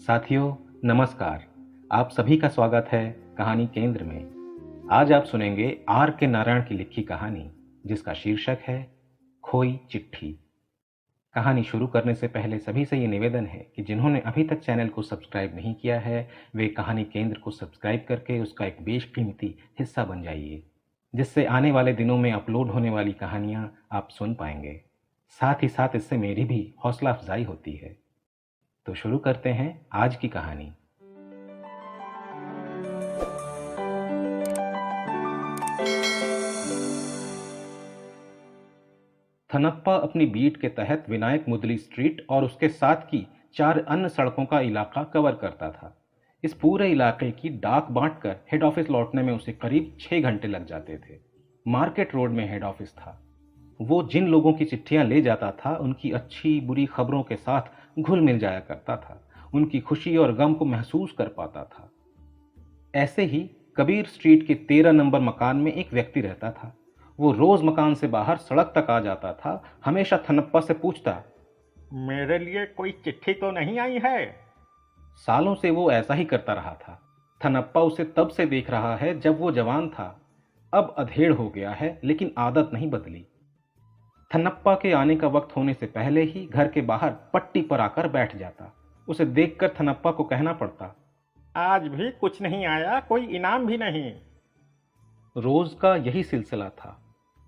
साथियों, नमस्कार। आप सभी का स्वागत है कहानी केंद्र में। आज आप सुनेंगे आर के नारायण की लिखी कहानी, जिसका शीर्षक है खोई चिट्ठी। कहानी शुरू करने से पहले सभी से ये निवेदन है कि जिन्होंने अभी तक चैनल को सब्सक्राइब नहीं किया है, वे कहानी केंद्र को सब्सक्राइब करके उसका एक बेशकीमती हिस्सा बन जाइए, जिससे आने वाले दिनों में अपलोड होने वाली कहानियाँ आप सुन पाएंगे। साथ ही साथ इससे मेरी भी हौसला अफजाई होती है। तो शुरू करते हैं आज की कहानी। थनप्पा अपनी बीट के तहत विनायक मुदली स्ट्रीट और उसके साथ की 4 अन्य सड़कों का इलाका कवर करता था। इस पूरे इलाके की डाक बांटकर हेड ऑफिस लौटने में उसे करीब 6 घंटे लग जाते थे। मार्केट रोड में हेड ऑफिस था। वो जिन लोगों की चिट्ठियां ले जाता था, उनकी अच्छी बुरी खबरों के साथ घुल मिल जाया करता था, उनकी खुशी और गम को महसूस कर पाता था। ऐसे ही कबीर स्ट्रीट के 13 नंबर मकान में एक व्यक्ति रहता था। वो रोज मकान से बाहर सड़क तक आ जाता था। हमेशा थनप्पा से पूछता, मेरे लिए कोई चिट्ठी तो नहीं आई है। सालों से वो ऐसा ही करता रहा था। थनप्पा उसे तब से देख रहा है जब वो जवान था। अब अधेड़ हो गया है, लेकिन आदत नहीं बदली। थनप्पा के आने का वक्त होने से पहले ही घर के बाहर पट्टी पर आकर बैठ जाता। उसे देखकर थनप्पा को कहना पड़ता, आज भी कुछ नहीं आया, कोई इनाम भी नहीं। रोज का यही सिलसिला था।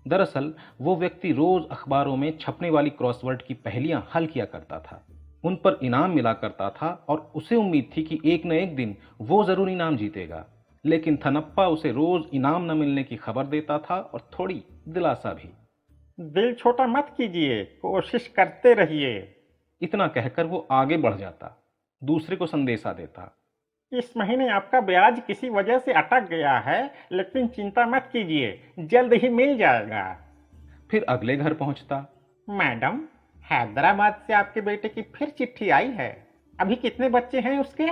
दरअसल वो व्यक्ति रोज अखबारों में छपने वाली क्रॉसवर्ड की पहेलियां हल किया करता था। उन पर इनाम मिला करता था और उसे उम्मीद थी कि एक न एक दिन वो जरूर इनाम जीतेगा। लेकिन थनप्पा उसे रोज इनाम न मिलने की खबर देता था और थोड़ी दिलासा भी। दिल छोटा मत कीजिए, कोशिश करते रहिए। इतना कहकर वो आगे बढ़ जाता, दूसरे को संदेशा देता। इस महीने आपका ब्याज किसी वजह से अटक गया है, लेकिन चिंता मत कीजिए, जल्द ही मिल जाएगा। फिर अगले घर पहुंचता। मैडम, हैदराबाद से आपके बेटे की फिर चिट्ठी आई है। अभी कितने बच्चे हैं उसके?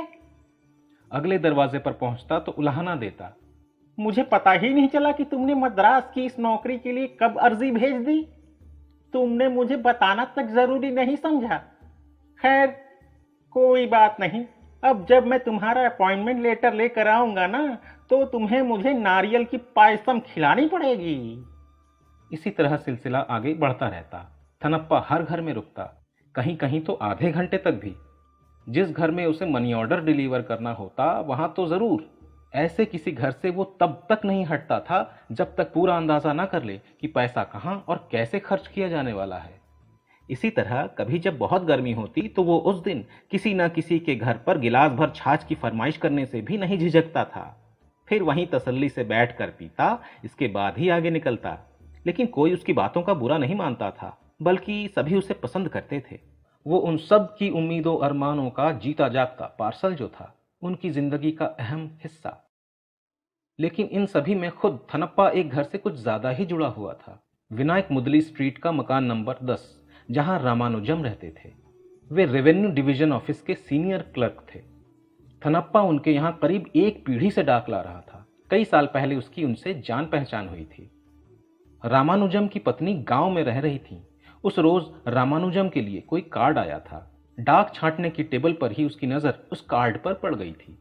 अगले दरवाजे पर पहुंचता तो उलाहना देता, मुझे पता ही नहीं चला कि तुमने मद्रास की इस नौकरी के लिए कब अर्जी भेज दी। तुमने मुझे बताना तक जरूरी नहीं समझा। खैर, कोई बात नहीं। अब जब मैं तुम्हारा अपॉइंटमेंट लेटर लेकर आऊंगा ना, तो तुम्हें मुझे नारियल की पायसम खिलानी पड़ेगी। इसी तरह सिलसिला आगे बढ़ता रहता। थनप्पा हर घर में रुकता, कहीं कहीं तो आधे घंटे तक भी। जिस घर में उसे मनी ऑर्डर डिलीवर करना होता, वहां तो जरूर। ऐसे किसी घर से वो तब तक नहीं हटता था जब तक पूरा अंदाजा ना कर ले कि पैसा कहां और कैसे खर्च किया जाने वाला है। इसी तरह कभी जब बहुत गर्मी होती तो वो उस दिन किसी न किसी के घर पर गिलास भर छाछ की फरमाइश करने से भी नहीं झिझकता था। फिर वहीं तसल्ली से बैठ कर पीता, इसके बाद ही आगे निकलता। लेकिन कोई उसकी बातों का बुरा नहीं मानता था, बल्कि सभी उसे पसंद करते थे। वो उन सब की उम्मीदों अरमानों का जीता जागता पार्सल जो था, उनकी जिंदगी का अहम हिस्सा। लेकिन इन सभी में खुद थनप्पा एक घर से कुछ ज्यादा ही जुड़ा हुआ था। विनायक मुदली स्ट्रीट का मकान नंबर 10, जहां रामानुजम रहते थे। वे रेवेन्यू डिवीजन ऑफिस के सीनियर क्लर्क थे। थनप्पा उनके यहाँ करीब एक पीढ़ी से डाक ला रहा था। कई साल पहले उसकी उनसे जान पहचान हुई थी। रामानुजम की पत्नी गांव में रह रही थी। उस रोज रामानुजम के लिए कोई कार्ड आया था। डाक छांटने की टेबल पर ही उसकी नजर उस कार्ड पर पड़ गई थी।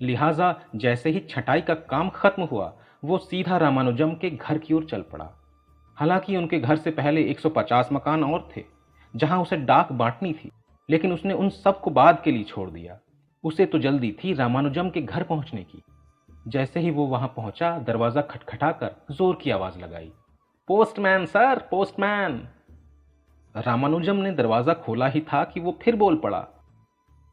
लिहाजा जैसे ही छटाई का काम खत्म हुआ, वो सीधा रामानुजम के घर की ओर चल पड़ा। हालांकि उनके घर से पहले 150 मकान और थे जहां उसे डाक बांटनी थी, लेकिन उसने उन सब को बाद के लिए छोड़ दिया। उसे तो जल्दी थी रामानुजम के घर पहुंचने की। जैसे ही वो वहां पहुंचा, दरवाजा खटखटाकर जोर की आवाज लगाई, पोस्टमैन सर, पोस्टमैन। रामानुजम ने दरवाजा खोला ही था कि वो फिर बोल पड़ा,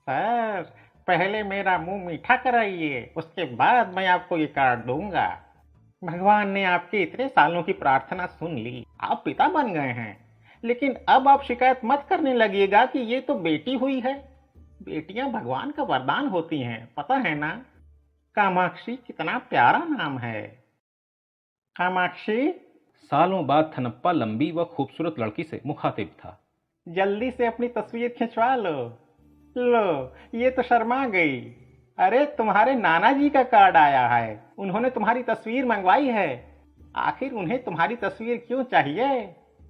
सर, पहले मेरा मुंह मीठा कराइए, उसके बाद मैं आपको ये कार्ड दूंगा। भगवान ने आपके इतने सालों की प्रार्थना सुन ली, आप पिता बन गए हैं। लेकिन अब आप शिकायत मत करने लगिएगा कि ये तो बेटी हुई है। बेटियां भगवान का वरदान होती हैं, पता है ना? कामाक्षी कितना प्यारा नाम है। कामाक्षी, सालों बाद थनप्पा लंबी व खूबसूरत लड़की से मुखातिब था। जल्दी से अपनी तस्वीर खिंचवा लो। लो, ये तो शर्मा गई। अरे, तुम्हारे नाना जी का कार्ड आया है, उन्होंने तुम्हारी तस्वीर मंगवाई है। आखिर उन्हें तुम्हारी तस्वीर क्यों चाहिए?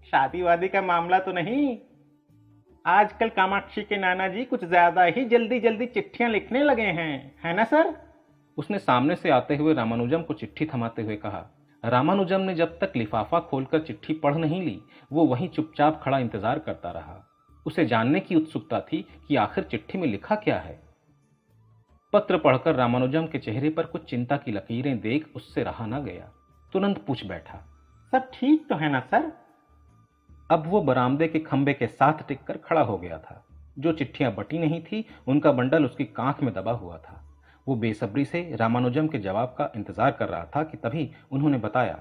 शादी वादी का मामला तो नहीं? आजकल कामाक्षी के नाना जी कुछ ज्यादा ही जल्दी जल्दी चिट्ठियां लिखने लगे हैं, है ना सर? उसने सामने से आते हुए रामानुजम को चिट्ठी थमाते हुए कहा। रामानुजम ने जब तक लिफाफा खोलकर चिट्ठी पढ़ नहीं ली, वो वहीं चुपचाप खड़ा इंतजार करता रहा। उसे जानने की उत्सुकता थी कि आखिर चिट्ठी में लिखा क्या है। पत्र पढ़कर रामानुजम के चेहरे पर कुछ चिंता की लकीरें देख उससे रहा न गया। तुरंत पूछ बैठा, सब ठीक तो है ना सर? अब वो बरामदे के खंबे के साथ टिककर खड़ा हो गया था। जो चिट्ठियां बटी नहीं थी, उनका बंडल उसकी कांख में दबा हुआ था। वो बेसब्री से रामानुजम के जवाब का इंतजार कर रहा था कि तभी उन्होंने बताया,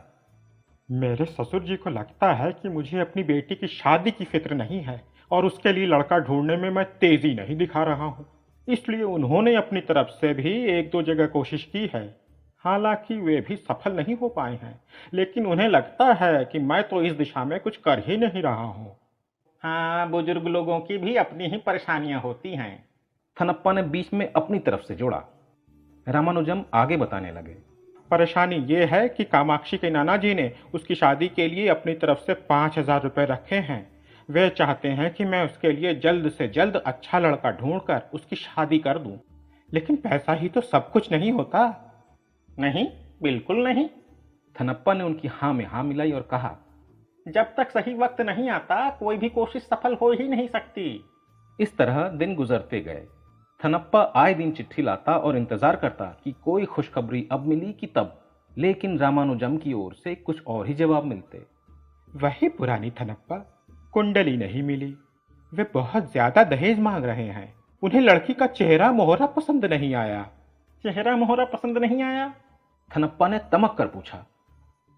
मेरे ससुर जी को लगता है कि मुझे अपनी बेटी की शादी की फिक्र नहीं है और उसके लिए लड़का ढूंढने में मैं तेजी नहीं दिखा रहा हूँ। इसलिए उन्होंने अपनी तरफ से भी एक दो जगह कोशिश की है। हालांकि वे भी सफल नहीं हो पाए हैं, लेकिन उन्हें लगता है कि मैं तो इस दिशा में कुछ कर ही नहीं रहा हूँ। हाँ, बुजुर्ग लोगों की भी अपनी ही परेशानियां होती हैं। थनप्पा ने बीच में अपनी तरफ से जोड़ा। रामानुजम आगे बताने लगे, परेशानी ये है कि कामाक्षी के नाना जी ने उसकी शादी के लिए अपनी तरफ से 5,000 रुपये रखे हैं। वे चाहते हैं कि मैं उसके लिए जल्द से जल्द अच्छा लड़का ढूंढकर उसकी शादी कर दूं। लेकिन पैसा ही तो सब कुछ नहीं होता। नहीं, बिल्कुल नहीं। थनप्पा ने उनकी हाँ में हाँ मिलाई और कहा, जब तक सही वक्त नहीं आता कोई भी कोशिश सफल हो ही नहीं सकती। इस तरह दिन गुजरते गए। थनप्पा आए दिन चिट्ठी लाता और इंतजार करता कि कोई खुशखबरी अब मिली कि तब, लेकिन रामानुजम की ओर से कुछ और ही जवाब मिलते। वही पुरानी थनप्पा, कुंडली नहीं मिली। वे बहुत ज्यादा दहेज मांग रहे हैं। उन्हें लड़की का चेहरा मोहरा पसंद नहीं आया। चेहरा मोहरा पसंद नहीं आया? थनप्पा ने तमक कर पूछा,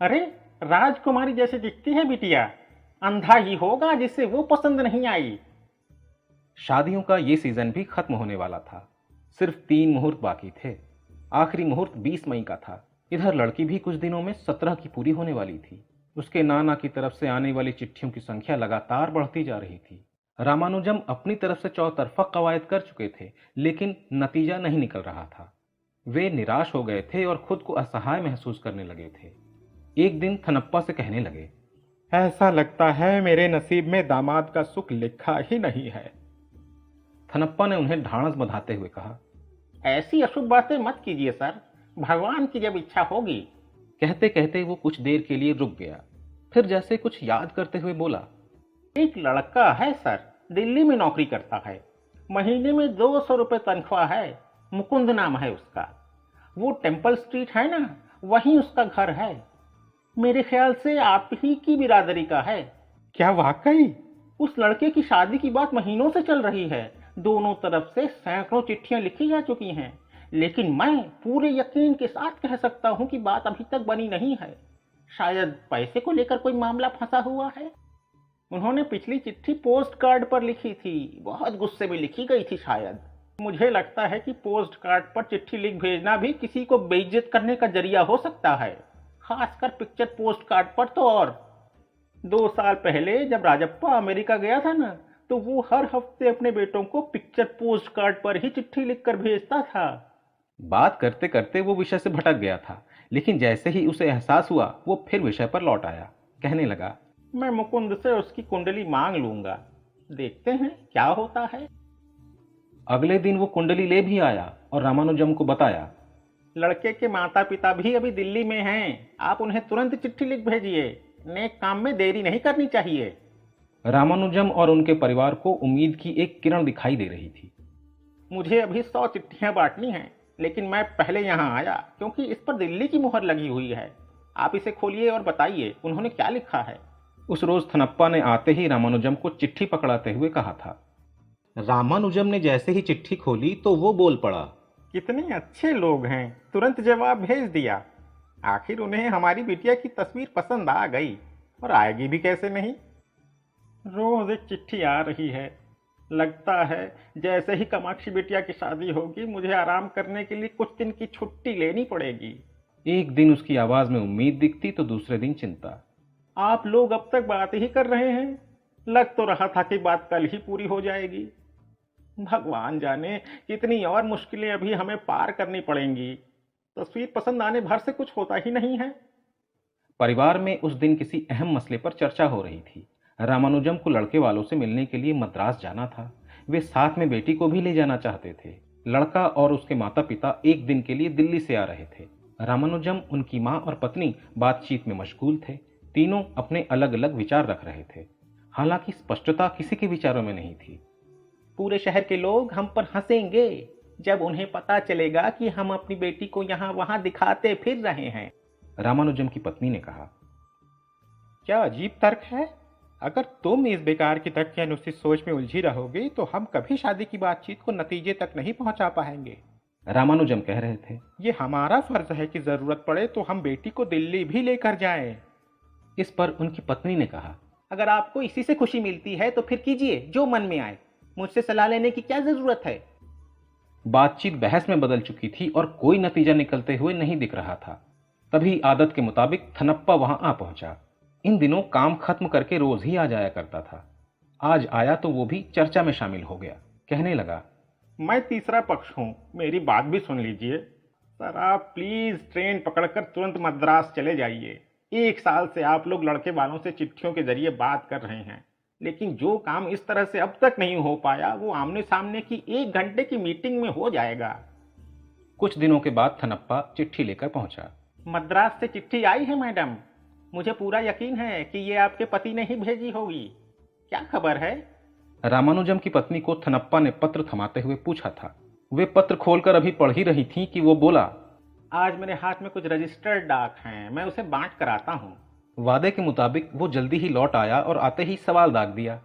अरे, राजकुमारी जैसे दिखती है बिटिया, अंधा ही होगा जिससे वो पसंद नहीं आई। शादियों का ये सीजन भी खत्म होने वाला था। सिर्फ 3 मुहूर्त बाकी थे। आखिरी मुहूर्त 20 मई का था। इधर लड़की भी कुछ दिनों में 17 की पूरी होने वाली थी। उसके नाना की तरफ से आने वाली चिट्ठियों की संख्या लगातार बढ़ती जा रही थी। रामानुजम अपनी तरफ से चौतरफा कवायद कर चुके थे, लेकिन नतीजा नहीं निकल रहा था। वे निराश हो गए थे और खुद को असहाय महसूस करने लगे थे। एक दिन थनप्पा से कहने लगे, ऐसा लगता है मेरे नसीब में दामाद का सुख लिखा ही नहीं है। थनप्पा ने उन्हें ढांढस बंधाते हुए कहा, ऐसी अशुभ बातें मत कीजिए सर, भगवान की जब इच्छा होगी। कहते कहते वो कुछ देर के लिए रुक गया। फिर जैसे कुछ याद करते हुए बोला, एक लड़का है सर, दिल्ली में नौकरी करता है। महीने में 200 रुपये तनख्वाह है। मुकुंद नाम है उसका। वो टेम्पल स्ट्रीट है ना, वहीं उसका घर है। मेरे ख्याल से आप ही की बिरादरी का है। क्या वाकई? उस लड़के की शादी की बात महीनों से चल रही है। दोनों तरफ से सैकड़ों चिट्ठियां लिखी जा चुकी हैं, लेकिन मैं पूरे यकीन के साथ कह सकता हूं कि बात अभी तक बनी नहीं है। शायद पैसे को लेकर कोई मामला फंसा हुआ है। उन्होंने पिछली चिट्ठी पोस्ट कार्ड पर लिखी थी, बहुत गुस्से में लिखी गई थी शायद। मुझे लगता है कि पोस्ट कार्ड पर चिट्ठी लिख भेजना भी किसी को बेइज्जत करने का जरिया हो सकता है, खासकर पिक्चर पोस्ट कार्ड पर तो। और 2 साल पहले जब राजप्पा अमेरिका गया था ना, तो वो हर हफ्ते अपने बेटों को पिक्चर पोस्ट कार्ड पर ही चिट्ठी लिखकर भेजता था। बात करते करते वो विषय से भटक गया था, लेकिन जैसे ही उसे एहसास हुआ वो फिर विषय पर लौट आया। कहने लगा, मैं मुकुंद से उसकी कुंडली मांग लूंगा, देखते हैं क्या होता है। अगले दिन वो कुंडली ले भी आया और रामानुजम को बताया। लड़के के माता पिता भी अभी दिल्ली में हैं, आप उन्हें तुरंत चिट्ठी लिख भेजिए। नेक काम में देरी नहीं करनी चाहिए। रामानुजम और उनके परिवार को उम्मीद की एक किरण दिखाई दे रही थी। मुझे अभी 100 चिट्ठियां बांटनी हैं, लेकिन मैं पहले यहाँ आया क्योंकि इस पर दिल्ली की मुहर लगी हुई है। आप इसे खोलिए और बताइए उन्होंने क्या लिखा है। उस रोज थनप्पा ने आते ही रामानुजम को चिट्ठी पकड़ाते हुए कहा था। रामानुजम ने जैसे ही चिट्ठी खोली तो वो बोल पड़ा, कितने अच्छे लोग हैं, तुरंत जवाब भेज दिया। आखिर उन्हें हमारी बिटिया की तस्वीर पसंद आ गई, और आएगी भी कैसे नहीं। रोज एक चिट्ठी आ रही है। लगता है जैसे ही कामाक्षी बिटिया की शादी होगी मुझे आराम करने के लिए कुछ दिन की छुट्टी लेनी पड़ेगी। एक दिन उसकी आवाज में उम्मीद दिखती तो दूसरे दिन चिंता। आप लोग अब तक बात ही कर रहे हैं। लग तो रहा था कि बात कल ही पूरी हो जाएगी। भगवान जाने कितनी और मुश्किलें अभी हमें पार करनी पड़ेंगी। तस्वीर पसंद आने भर से कुछ होता ही नहीं है। परिवार में उस दिन किसी अहम मसले पर चर्चा हो रही थी। रामानुजम को लड़के वालों से मिलने के लिए मद्रास जाना था। वे साथ में बेटी को भी ले जाना चाहते थे। लड़का और उसके माता पिता एक दिन के लिए दिल्ली से आ रहे थे। रामानुजम, उनकी माँ और पत्नी बातचीत में मशगूल थे। तीनों अपने अलग अलग विचार रख रहे थे। हालांकि स्पष्टता किसी के विचारों में नहीं थी। पूरे शहर के लोग हम पर हंसेंगे जब उन्हें पता चलेगा कि हम अपनी बेटी को यहाँ वहाँ दिखाते फिर रहे हैं। रामानुजम की पत्नी ने कहा। क्या अजीब तर्क है। अगर तुम इस बेकार की तर्क की अनुचित सोच में उलझी रहोगे तो हम कभी शादी की बातचीत को नतीजे तक नहीं पहुंचा पाएंगे। रामानुजम कह रहे थे। ये हमारा फर्ज है कि जरूरत पड़े तो हम बेटी को दिल्ली भी लेकर जाएं। इस पर उनकी पत्नी ने कहा। अगर आपको इसी से खुशी मिलती है तो फिर कीजिए जो मन में आए, मुझसे सलाह लेने की क्या जरूरत है। बातचीत बहस में बदल चुकी थी और कोई नतीजा निकलते हुए नहीं दिख रहा था। तभी आदत के मुताबिक थनप्पा वहां आ पहुंचा। इन दिनों काम खत्म करके रोज ही आ जाया करता था। आज आया तो वो भी चर्चा में शामिल हो गया। कहने लगा, मैं तीसरा पक्ष हूँ, मेरी बात भी सुन लीजिए। सर, आप प्लीज ट्रेन पकड़कर तुरंत मद्रास चले जाइए। 1 साल से आप लोग लड़के वालों से चिट्ठियों के जरिए बात कर रहे हैं, लेकिन जो काम इस तरह से अब तक नहीं हो पाया वो आमने सामने की 1 घंटे की मीटिंग में हो जाएगा। कुछ दिनों के बाद थनप्पा चिट्ठी लेकर पहुंचा। मद्रास से चिट्ठी आई है मैडम। मुझे पूरा यकीन है कि ये आपके पति ने ही भेजी होगी। क्या खबर है? रामानुजम की पत्नी को थनप्पा ने पत्र थमाते हुए पूछा था। वे पत्र खोलकर अभी पढ़ ही रही थीं कि वो बोला, आज मेरे हाथ में कुछ रजिस्टर्ड डाक हैं, मैं उसे बांट कर आता हूँ। वादे के मुताबिक वो जल्दी ही लौट आया और आते ही सवाल दाग दिया।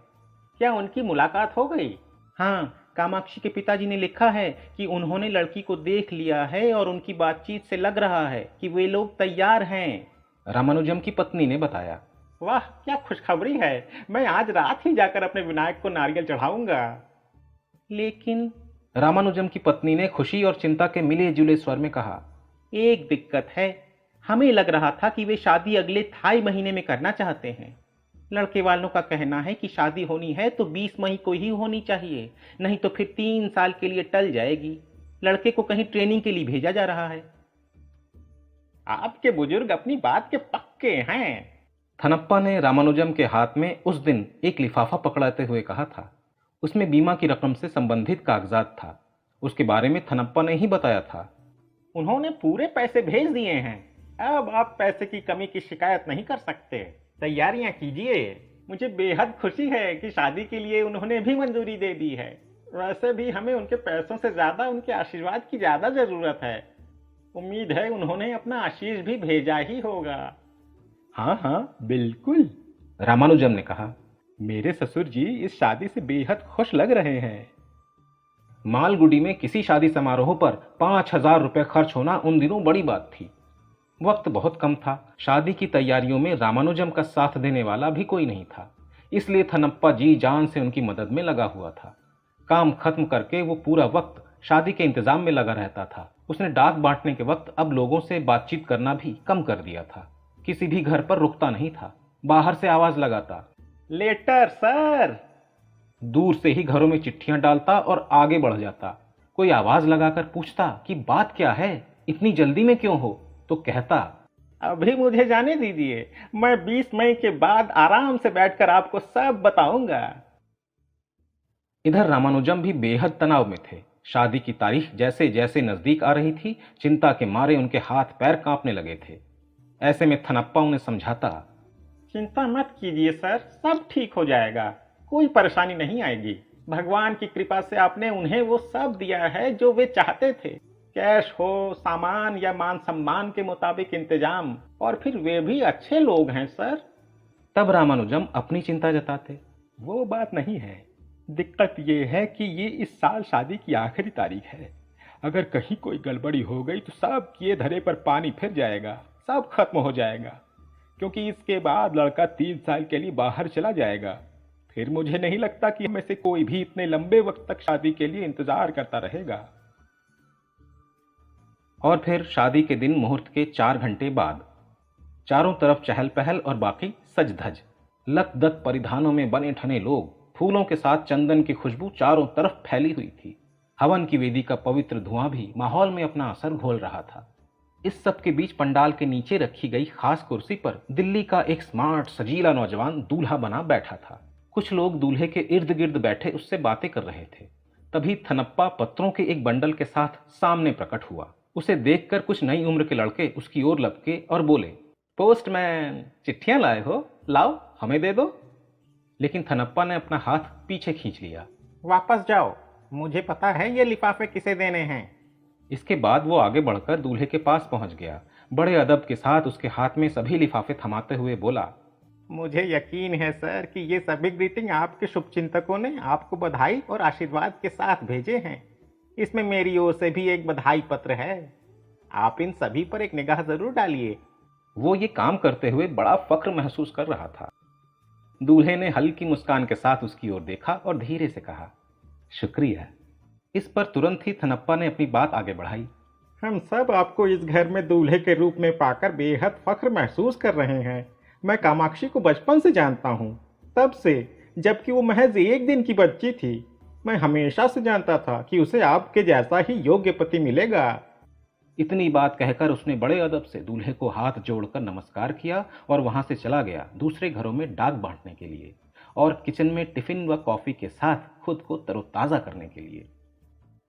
क्या उनकी मुलाकात हो गई? हाँ, कामाक्षी के पिताजी ने लिखा है कि उन्होंने लड़की को देख लिया है और उनकी बातचीत से लग रहा है कि वे लोग तैयार हैं। रामानुजम की पत्नी ने बताया। वाह, क्या खुशखबरी है। मैं आज रात ही जाकर अपने विनायक को नारियल चढ़ाऊंगा। लेकिन रामानुजम की पत्नी ने खुशी और चिंता के मिले जुले स्वर में कहा, एक दिक्कत है। हमें लग रहा था कि वे शादी अगले थाई महीने में करना चाहते हैं। लड़के वालों का कहना है कि शादी होनी है तो 20 मई को ही होनी चाहिए, नहीं तो फिर 3 साल के लिए टल जाएगी। लड़के को कहीं ट्रेनिंग के लिए भेजा जा रहा है। आपके बुजुर्ग अपनी बात के पक्के हैं। थनप्पा ने रामानुजम के हाथ में उस दिन एक लिफाफा पकड़ाते हुए कहा था। उसमें बीमा की रकम से संबंधित कागजात था। उसके बारे में थनप्पा ने ही बताया था। उन्होंने पूरे पैसे भेज दिए हैं। अब आप पैसे की कमी की शिकायत नहीं कर सकते। तैयारियां कीजिए। मुझे बेहद खुशी है कि शादी के लिए उन्होंने भी मंजूरी दे दी है। वैसे भी हमें उनके पैसों से ज्यादा उनके आशीर्वाद की ज्यादा जरूरत है। उम्मीद है उन्होंने अपना आशीष भी भेजा ही होगा। हाँ हाँ, बिल्कुल, रामानुजम ने कहा। मेरे ससुर जी इस शादी से बेहद खुश लग रहे हैं। मालगुडी में किसी शादी समारोह पर 5,000 रुपए खर्च होना उन दिनों बड़ी बात थी। वक्त बहुत कम था। शादी की तैयारियों में रामानुजम का साथ देने वाला भी कोई नहीं था। इसलिए थनप्पा जी जान से उनकी मदद में लगा हुआ था। काम खत्म करके वो पूरा वक्त शादी के इंतजाम में लगा रहता था। उसने डाक बांटने के वक्त अब लोगों से बातचीत करना भी कम कर दिया था। किसी भी घर पर रुकता नहीं था। बाहर से आवाज लगाता, लेटर सर। दूर से ही घरों में चिट्ठियां डालता और आगे बढ़ जाता। कोई आवाज लगाकर पूछता कि बात क्या है, इतनी जल्दी में क्यों हो, तो कहता, अभी मुझे जाने दीजिए, मैं 20 मई के बाद आराम से बैठकर आपको सब बताऊंगा। इधर रामानुजम भी बेहद तनाव में थे। शादी की तारीख जैसे जैसे नजदीक आ रही थी, चिंता के मारे उनके हाथ पैर कांपने लगे थे। ऐसे में थनप्पा उन्हें समझाता, चिंता मत कीजिए सर, सब ठीक हो जाएगा, कोई परेशानी नहीं आएगी। भगवान की कृपा से आपने उन्हें वो सब दिया है जो वे चाहते थे। कैश हो, सामान या मान सम्मान के मुताबिक इंतजाम, और फिर वे भी अच्छे लोग हैं सर। तब रामानुजम अपनी चिंता जताते, वो बात नहीं है। दिक्कत ये है कि ये इस साल शादी की आखिरी तारीख है। अगर कहीं कोई गड़बड़ी हो गई तो सब किए धरे पर पानी फिर जाएगा, सब खत्म हो जाएगा। क्योंकि इसके बाद लड़का 3 साल के लिए बाहर चला जाएगा। फिर मुझे नहीं लगता कि हमें से कोई भी इतने लंबे वक्त तक शादी के लिए इंतजार करता रहेगा। और फिर शादी के दिन मुहूर्त के 4 घंटे बाद चारों तरफ चहल पहल और बाकी सज धज। लकदक परिधानों में बने ठने लोग, फूलों के साथ चंदन की खुशबू चारों तरफ फैली हुई थी। हवन की वेदी का पवित्र धुआं भी माहौल में अपना असर घोल रहा था। इस सब के बीच पंडाल के नीचे रखी गई खास कुर्सी पर दिल्ली का एक स्मार्ट सजीला नौजवान दूल्हा बना बैठा था। कुछ लोग दूल्हे के इर्द गिर्द बैठे उससे बातें कर रहे थे। तभी थनप्पा पत्रों के एक बंडल के साथ सामने प्रकट हुआ। उसे देखकर कुछ नई उम्र के लड़के उसकी ओर लपके और बोले, पोस्टमैन, चिट्ठियां लाए हो? लाओ, हमें दे दो। लेकिन थनप्पा ने अपना हाथ पीछे खींच लिया। वापस जाओ, मुझे पता है ये लिफाफे किसे देने हैं। इसके बाद वो आगे बढ़कर दूल्हे के पास पहुंच गया। बड़े अदब के साथ उसके हाथ में सभी लिफाफे थमाते हुए बोला, मुझे यकीन है सर कि ये सभी ग्रीटिंग आपके शुभचिंतकों ने आपको बधाई और आशीर्वाद के साथ भेजे हैं। इसमें मेरी ओर से भी एक बधाई पत्र है। आप इन सभी पर एक निगाह जरूर डालिए। वो ये काम करते हुए बड़ा फक्र महसूस कर रहा था। दूल्हे ने हल्की मुस्कान के साथ उसकी ओर देखा और धीरे से कहा, शुक्रिया। इस पर तुरंत ही थनप्पा ने अपनी बात आगे बढ़ाई। हम सब आपको इस घर में दूल्हे के रूप में पाकर बेहद फख्र महसूस कर रहे हैं। मैं कामाक्षी को बचपन से जानता हूँ, तब से जबकि वो महज एक दिन की बच्ची थी। मैं हमेशा से जानता था कि उसे आपके जैसा ही योग्य पति मिलेगा। इतनी बात कहकर उसने बड़े अदब से दूल्हे को हाथ जोड़कर नमस्कार किया और वहां से चला गया दूसरे घरों में डाक बांटने के लिए और किचन में टिफिन व कॉफी के साथ खुद को तरोताजा करने के लिए।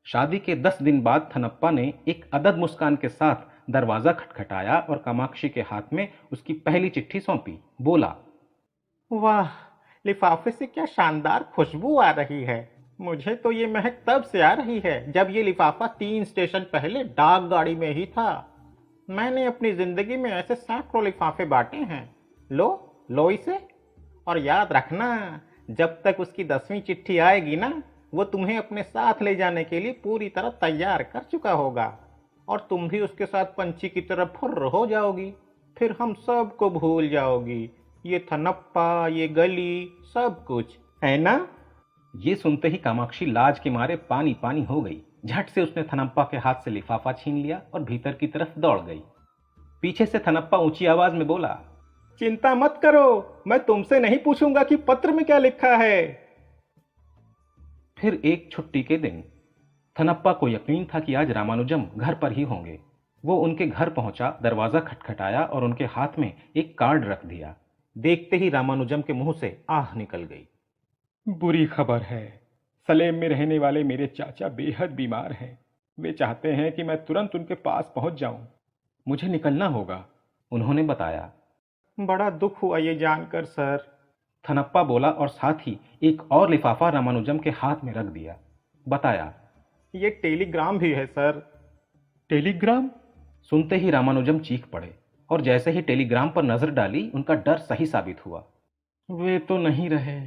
शादी के 10 दिन बाद थनप्पा ने एक अदद मुस्कान के साथ दरवाजा खटखटाया और कामाक्षी के हाथ में उसकी पहली चिट्ठी सौंपी। बोला, वाह, लिफाफे से क्या शानदार खुशबू आ रही है। मुझे तो ये महक तब से आ रही है जब ये लिफाफा 3 स्टेशन पहले डाक गाड़ी में ही था। मैंने अपनी जिंदगी में ऐसे सैकड़ों लिफाफे बांटे हैं। लो इसे, और याद रखना, जब तक उसकी 10वीं चिट्ठी आएगी ना, वो तुम्हें अपने साथ ले जाने के लिए पूरी तरह तैयार कर चुका होगा और तुम भी उसके साथ पंछी की तरह फुर्र हो जाओगी। फिर हम सब को भूल जाओगी, ये थनप्पा, ये गली, सब कुछ, है ना? ये सुनते ही कामाक्षी लाज के मारे पानी पानी हो गई। झट से उसने थनप्पा के हाथ से लिफाफा छीन लिया और भीतर की तरफ दौड़ गई। पीछे से थनप्पा ऊंची आवाज में बोला, चिंता मत करो, मैं तुमसे नहीं पूछूंगा कि पत्र में क्या लिखा है। फिर एक छुट्टी के दिन थनप्पा को यकीन था कि आज रामानुजम घर पर ही होंगे। वो उनके घर पहुंचा, दरवाजा खटखटाया और उनके हाथ में एक कार्ड रख दिया। देखते ही रामानुजम के मुंह से आह निकल गई। बुरी खबर है, सलेम में रहने वाले मेरे चाचा बेहद बीमार हैं। वे चाहते हैं कि मैं तुरंत उनके पास पहुंच जाऊं। मुझे निकलना होगा, उन्होंने बताया। बड़ा दुख हुआ ये जानकर सर, थनप्पा बोला और साथ ही एक और लिफाफा रामानुजम के हाथ में रख दिया। बताया, ये टेलीग्राम भी है सर। टेलीग्राम? सुनते ही रामानुजम चीख पड़े और जैसे ही टेलीग्राम पर नजर डाली उनका डर सही साबित हुआ। वे तो नहीं रहे।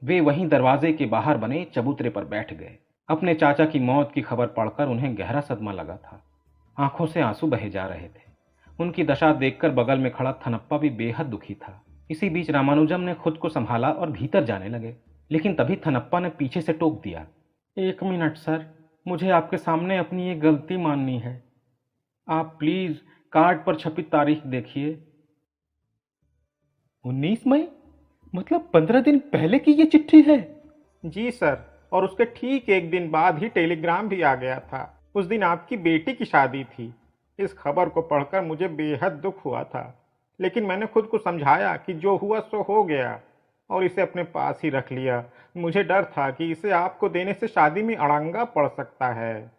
वे वहीं दरवाजे के बाहर बने चबूतरे पर बैठ गए। अपने चाचा की मौत की खबर पढ़कर उन्हें गहरा सदमा लगा था। आंखों से आंसू बहे जा रहे थे। उनकी दशा देखकर बगल में खड़ा थनप्पा भी बेहद दुखी था। इसी बीच रामानुजम ने खुद को संभाला और भीतर जाने लगे, लेकिन तभी थनप्पा ने पीछे से टोक दिया। 1 मिनट सर, मुझे आपके सामने अपनी ये गलती माननी है। आप प्लीज कार्ड पर छपी तारीख देखिए। 19 मई, मतलब 15 दिन पहले की ये चिट्ठी है। जी सर, और उसके ठीक एक दिन बाद ही टेलीग्राम भी आ गया था। उस दिन आपकी बेटी की शादी थी। इस खबर को पढ़कर मुझे बेहद दुख हुआ था, लेकिन मैंने खुद को समझाया कि जो हुआ सो हो गया और इसे अपने पास ही रख लिया। मुझे डर था कि इसे आपको देने से शादी में अड़ंगा पड़ सकता है।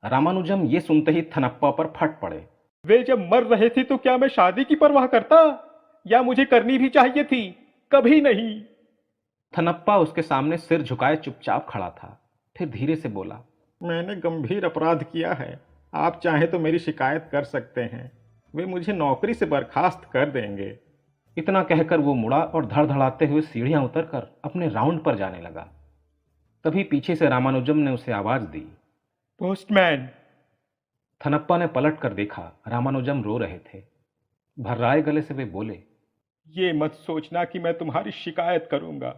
रामानुजम ये सुनते ही थनप्पा पर फट पड़े। वे जब मर रहे थे तो क्या मैं शादी की परवाह करता, या मुझे करनी भी चाहिए थी? कभी नहीं। थनप्पा उसके सामने सिर झुकाए चुपचाप खड़ा था। फिर धीरे से बोला, मैंने गंभीर अपराध किया है। आप चाहे तो मेरी शिकायत कर सकते हैं। वे मुझे नौकरी से बर्खास्त कर देंगे। इतना कहकर वो मुड़ा और धड़धड़ाते हुए सीढ़ियां उतरकर अपने राउंड पर जाने लगा। तभी पीछे से रामानुजम ने उसे आवाज दी, पोस्टमैन। थनप्पा ने पलट कर देखा। रामानुजम रो रहे थे। भर्राए गले से वे बोले, ये मत सोचना कि मैं तुम्हारी शिकायत करूंगा,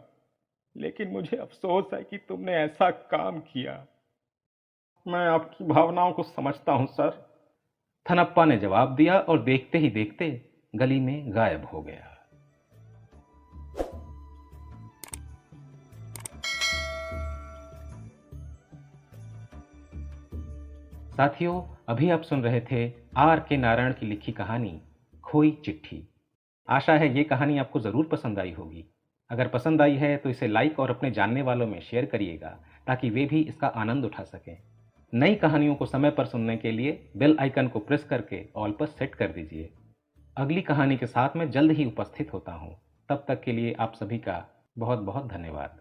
लेकिन मुझे अफसोस है कि तुमने ऐसा काम किया। मैं आपकी भावनाओं को समझता हूं सर। थनप्पा ने जवाब दिया और देखते ही देखते गली में गायब हो गया। साथियों, अभी आप सुन रहे थे आर के नारायण की लिखी कहानी खोई चिट्ठी। आशा है ये कहानी आपको ज़रूर पसंद आई होगी। अगर पसंद आई है तो इसे लाइक और अपने जानने वालों में शेयर करिएगा ताकि वे भी इसका आनंद उठा सकें। नई कहानियों को समय पर सुनने के लिए बेल आइकन को प्रेस करके ऑल पर सेट कर दीजिए। अगली कहानी के साथ मैं जल्द ही उपस्थित होता हूँ। तब तक के लिए आप सभी का बहुत बहुत धन्यवाद।